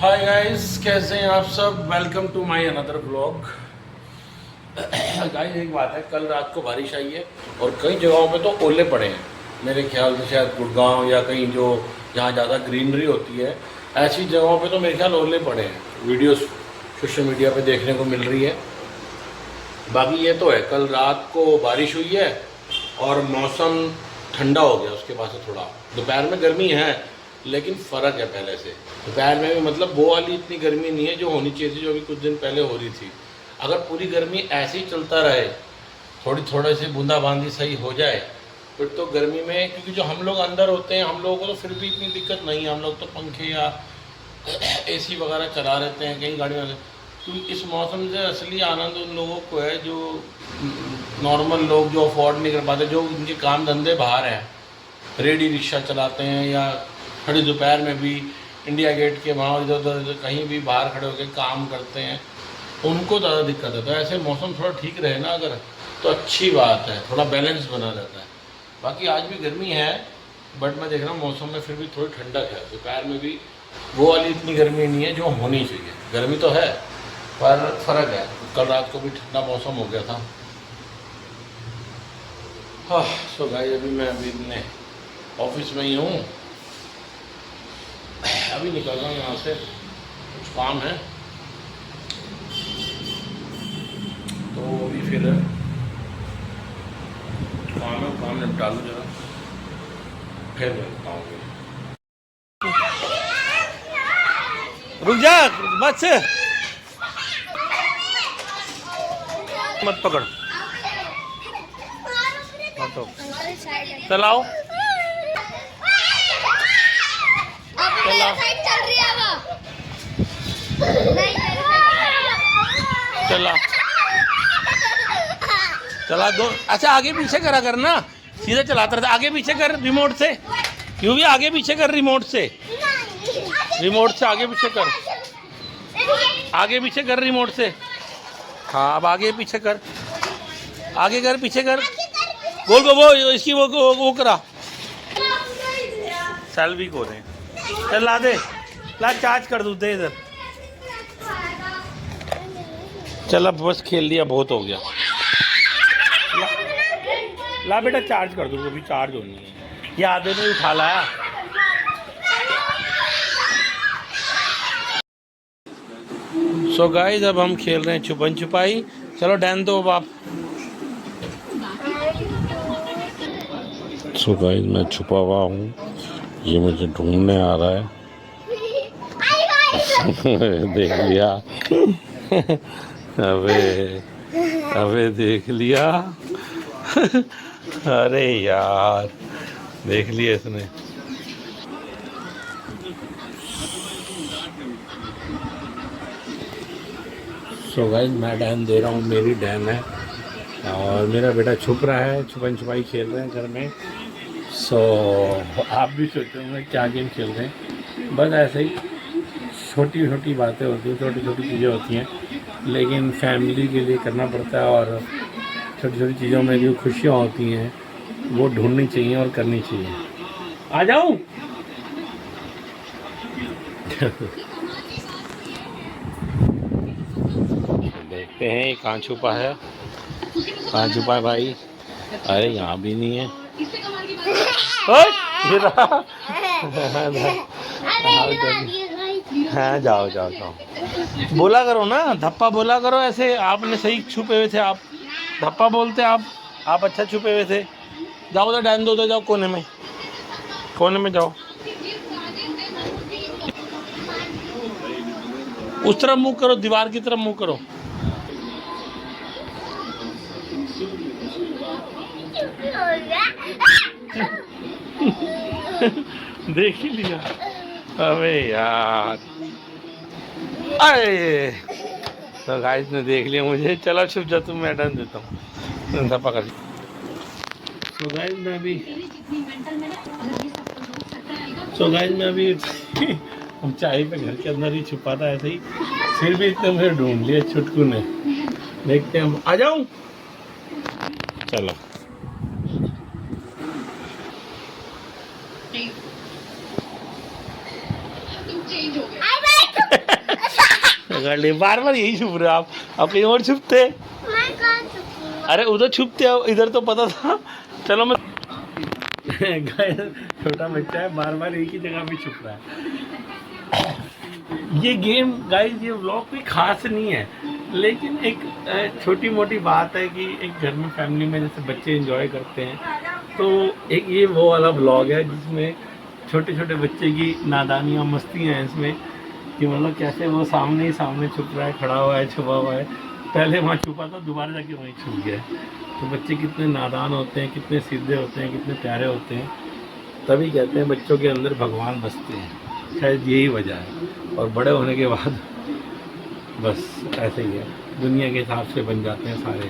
Hi guys, कैसे हैं आप सब। Welcome to my another blog. Guys, एक बात है, कल रात को बारिश आई है और कई जगहों पे तो ओले पड़े हैं। मेरे ख्याल से शायद गुड़गांव या कहीं जो जहाँ ज़्यादा ग्रीनरी होती है ऐसी जगहों पे तो मेरे ख्याल ओले पड़े हैं। वीडियोस सोशल मीडिया पे देखने को मिल रही है। बाकी ये तो है, कल रात को बारिश हुई है और मौसम ठंडा हो गया उसके बाद से। थोड़ा दोपहर में गर्मी है लेकिन फ़र्क है पहले से। दोपहर में भी मतलब वो वाली इतनी गर्मी नहीं है जो होनी चाहिए थी, जो अभी कुछ दिन पहले हो रही थी। अगर पूरी गर्मी ऐसे ही चलता रहे, थोड़े से बूंदाबांदी सही हो जाए, फिर तो गर्मी में, क्योंकि जो हम लोग अंदर होते हैं हम लोगों को तो फिर भी इतनी दिक्कत नहीं है। हम लोग तो पंखे या एसी वगैरह चला रहते हैं कहीं गाड़ी में। तो इस मौसम से असली आनंद उन लोगों को है जो नॉर्मल लोग, जो अफोर्ड नहीं कर पाते, जो उनके काम धंधे बाहर हैं, रेडी रिक्शा चलाते हैं या खड़ी दोपहर में भी इंडिया गेट के वहाँ इधर उधर कहीं भी बाहर खड़े होकर काम करते हैं, उनको ज़्यादा दिक्कत है। तो ऐसे मौसम थोड़ा ठीक रहे ना अगर, तो अच्छी बात है, थोड़ा बैलेंस बना रहता है। बाकी आज भी गर्मी है बट मैं देख रहा हूँ मौसम में फिर भी थोड़ी ठंडक है। दोपहर में भी वो वाली इतनी गर्मी नहीं है जो होनी चाहिए। गर्मी तो है पर फ़र्क है। कल रात को भी ठंडा मौसम हो गया था। हाँ, सो गाइस, अभी मैं अपने ऑफिस में ही हूँ। अभी निकल रहा हूँ यहाँ से, कुछ काम है तो अभी फिर काम निपटा लूँ जरा, फिर मिलता हूँ। रुक जा, मत से मत पकड़, तो चलाओ चला चला दो। अच्छा, आगे पीछे करा करना, सीधा चलाता रहता। आगे पीछे कर रिमोट से, यूं भी आगे पीछे कर रिमोट से आगे पीछे कर, आगे पीछे कर रिमोट से। हाँ, अब आगे पीछे कर, आगे कर, पीछे कर, गोल को वो इसकी वो करा, सेल्फी को दे। चल ला दे, ला चार्ज कर दूँ दे इधर। चल अब बस खेल लिया, बहुत हो गया। ला बेटा चार्ज कर दूँ, अभी चार्ज होनी है। ये आधे में उठा लाया। सो गाइस, अब हम खेल रहे हैं छुपन छुपाई। चलो डैन दो अब आप। सो गाइस, मैं छुपा हुआ हूँ, ये मुझे ढूंढने आ रहा है। देख लिया। अबे देख लिया। अरे यार, देख लिया इसने। सो गाइस, मैं डैन दे रहा हूँ, मेरी डैन है और मेरा बेटा छुप रहा है, छुपन छुपाई खेल रहे हैं घर में। सो आप भी सोच रहे होंगे क्या गेम खेल रहे हैं। बस ऐसे ही छोटी छोटी बातें होती हैं, छोटी छोटी चीज़ें होती हैं, लेकिन फैमिली के लिए करना पड़ता है। और छोटी छोटी चीज़ों में जो खुशियाँ होती हैं वो ढूंढनी चाहिए और करनी चाहिए। आ जाऊँ? देखते हैं ये कहाँ छुपा है, कहाँ छुपा है भाई। अरे यहाँ भी नहीं है। हाँ, जाओ जाओ जाओ, बोला करो ना, धप्पा बोला करो। ऐसे आपने सही छुपे हुए थे, आप धप्पा बोलते आप अच्छा छुपे हुए थे। जाओ उधर डैन दो, उधर जाओ, कोने में जाओ। उस तरफ मुंह करो, दीवार की तरफ मुंह करो। देख ही लिया। अबे यार, अरे तो गाइस ने देख लिया मुझे। चलो छुप जा तुम, मैं डन देता हूँ, धप्पा कर। सो गाइस मैं अभी ऊंचाई पे घर के अंदर ही छुपा था ऐसे ही, फिर भी इतने मुझे ढूंढ लिया छुटकू ने। देखते हैं, आ जाऊं? चलो तुम चेंज हो गए। पकड़ ले, बार बार यही छुप रहे हो आप कहीं और छुपते। मैं कहाँ छुपी हूँ? अरे उधर छुपते हो, इधर तो पता था। चलो मैं छोटा बच्चा है, बार बार एक ही जगह पे छुप रहा है। ये गेम गाइस, ये व्लॉग कोई खास नहीं है, लेकिन एक छोटी मोटी बात है कि एक घर में फैमिली में जैसे बच्चे एंजॉय करते हैं, तो एक ये वो वाला व्लॉग है जिसमें छोटे छोटे बच्चे की नादानियाँ मस्तियाँ हैं इसमें, कि मतलब कैसे वो सामने ही सामने छुप रहा है, खड़ा हुआ है, छुपा हुआ है, पहले वहाँ छुपा था, दोबारा जाके वहीं छुप गया है। तो बच्चे कितने नादान होते हैं, कितने सीधे होते हैं, कितने प्यारे होते हैं, तभी कहते हैं बच्चों के अंदर भगवान बसते हैं, शायद यही वजह है। और बड़े होने के बाद बस ऐसे ही है, दुनिया के हिसाब से बन जाते हैं सारे,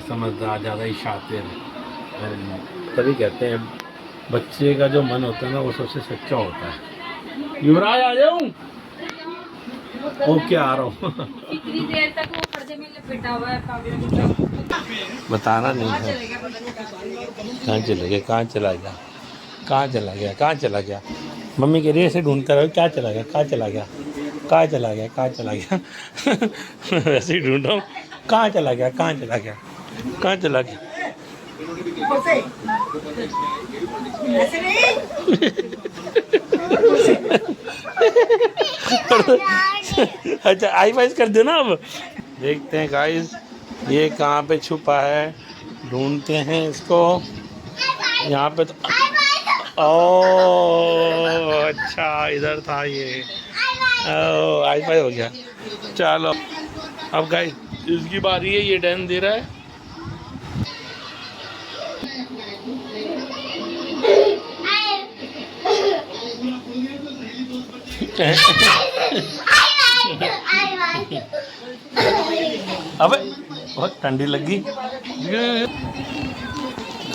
समझदार, ज़्यादा ही शातिर, और तभी कहते हैं बच्चे का जो मन होता है ना वो सबसे सच्चा होता है। युवराज आ जाऊं? ओके आ रहा हूँ। इतनी देर तक वो पर्दे में लपेटा हुआ है। बताना नहीं है। कहाँ चला गया, कहाँ चला गया, कहाँ चला गया, कहाँ चला गया? मम्मी कह रही है ऐसे ढूंढता रहो, क्या चला गया, कहाँ चला गया, कहाँ चला गया, कहाँ चला गया? वैसे ही ढूंढ रहा हूँ, कहाँ चला गया, कहाँ चला गया, कहाँ चला गया? अच्छा आई वाइज कर दो ना। अब देखते हैं गाइस ये कहाँ पे छुपा है, ढूंढते हैं इसको। यहाँ पे तो ओ अच्छा इधर था ये, ओ आई फाई हो गया। चलो अब गाइस इसकी बारी है, ये डैन दे रहा है। अबे बहुत ठंडी लगी।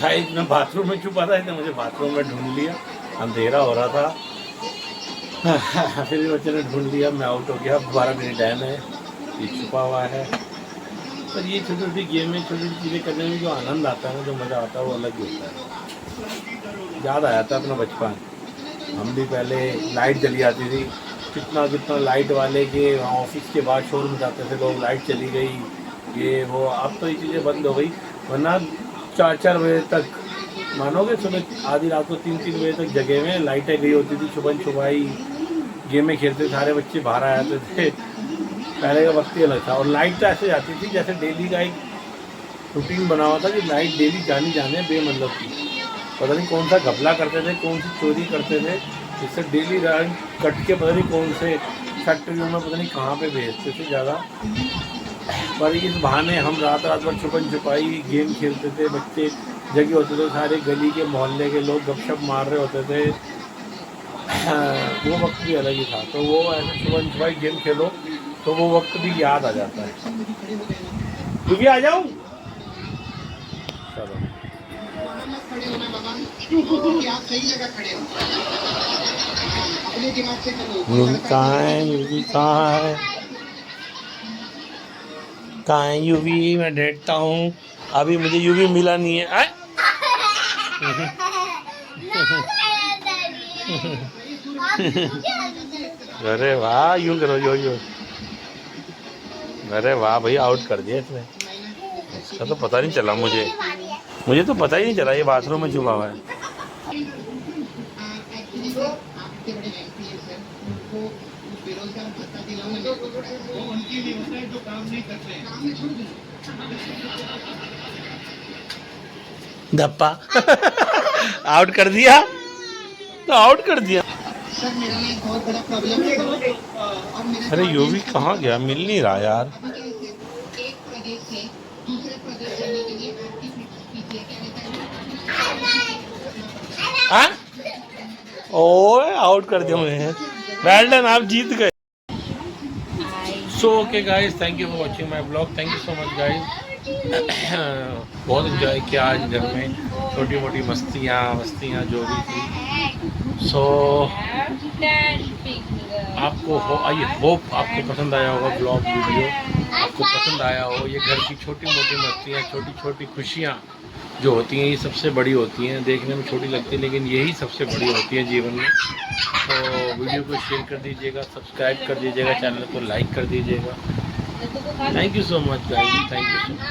गाइस मैं बाथरूम में छुपा था, इसने मुझे बाथरूम में ढूंढ लिया, अंधेरा हो रहा था। फिर भी बच्चे ने ढूंढ लिया, मैं आउट हो गया। दोबारा मेरी डैन है, ये छुपा हुआ है। पर ये छोटी छोटी गेमें, छोटी छोटी चीज़ें करने में जो आनंद आता है ना, जो मज़ा आता है वो अलग ही होता है। याद आ जाता है अपना बचपन। हम भी पहले लाइट जली आती थी, कितना कितना लाइट वाले के ऑफिस के बाद शोर में जाते थे लोग, लाइट चली गई ये वो। अब तो ये चीज़ें बंद हो गई, वरना 4-4 बजे तक, मानोगे सुबह आधी रात को 3-3 बजे तक जगह में लाइटें गई होती थी, छुपन छुपाई गेमें खेलते, सारे बच्चे बाहर आ जाते थे। पहले का वक्त ही अलग था। और लाइट तो ऐसे जाती थी जैसे डेली का एक रूटीन बना हुआ था कि लाइट डेली जानी जाने बेमतलब की। पता नहीं कौन सा घपला करते थे, कौन सी चोरी करते थे, जिससे डेली लाइट कट के पता नहीं कौन से फैक्ट्रियों में पता नहीं कहाँ पे भेजते थे ज़्यादा। पर इस बहाने हम रात रात भर छुपन छुपाई गेम खेलते थे, बच्चे जगह होते थे, सारे गली के मोहल्ले के लोग गपशप मार रहे होते थे। वो वक्त भी अलग ही था। तो वो ऐसे छुपन छुपाई गेम खेलो तो वो वक्त भी याद आ जाता है। तू भी आ जाऊँ? चलो यूवी कहाँ है, यूवी कहाँ है, कहाँ है यूवी? मैं ढूंढता हूँ, अभी मुझे यूवी मिला नहीं है। अरे वाह, यूं करो, यो यो। अरे वाह भाई, आउट कर दिया इसने। इसका तो पता नहीं चला मुझे तो पता ही नहीं चला ये बाथरूम में छुपा हुआ है। धप्पा आउट कर दिया, तो आउट कर दिया। सर मेरा ना एक बहुत बड़ा प्रॉब्लम है और मेरा अरे यूवी कहाँ गया, मिल नहीं रहा यार। एक प्रदेश से दूसरे प्रदेश जाने के लिए आपकी फीस हाँ ओए आउट कर दिया मुझे। वेल डन, आप जीत गए। So okay guys, thank you for watching my blog. Thank you so much guys. बहुत एंजॉय किया आज घर में, छोटी मोटी मस्तियाँ जो भी थी। सो आपको आई होप आपको पसंद आया होगा ब्लॉग वीडियो, आपको पसंद आया हो। ये घर की छोटी मोटी मस्तियाँ, छोटी छोटी खुशियाँ जो होती हैं ये सबसे बड़ी होती हैं, देखने में छोटी लगती है लेकिन यही सबसे बड़ी होती है जीवन में। तो वीडियो को शेयर कर दीजिएगा, सब्सक्राइब कर दीजिएगा, चैनल को लाइक कर दीजिएगा। Thank you so much guys, thank you so much.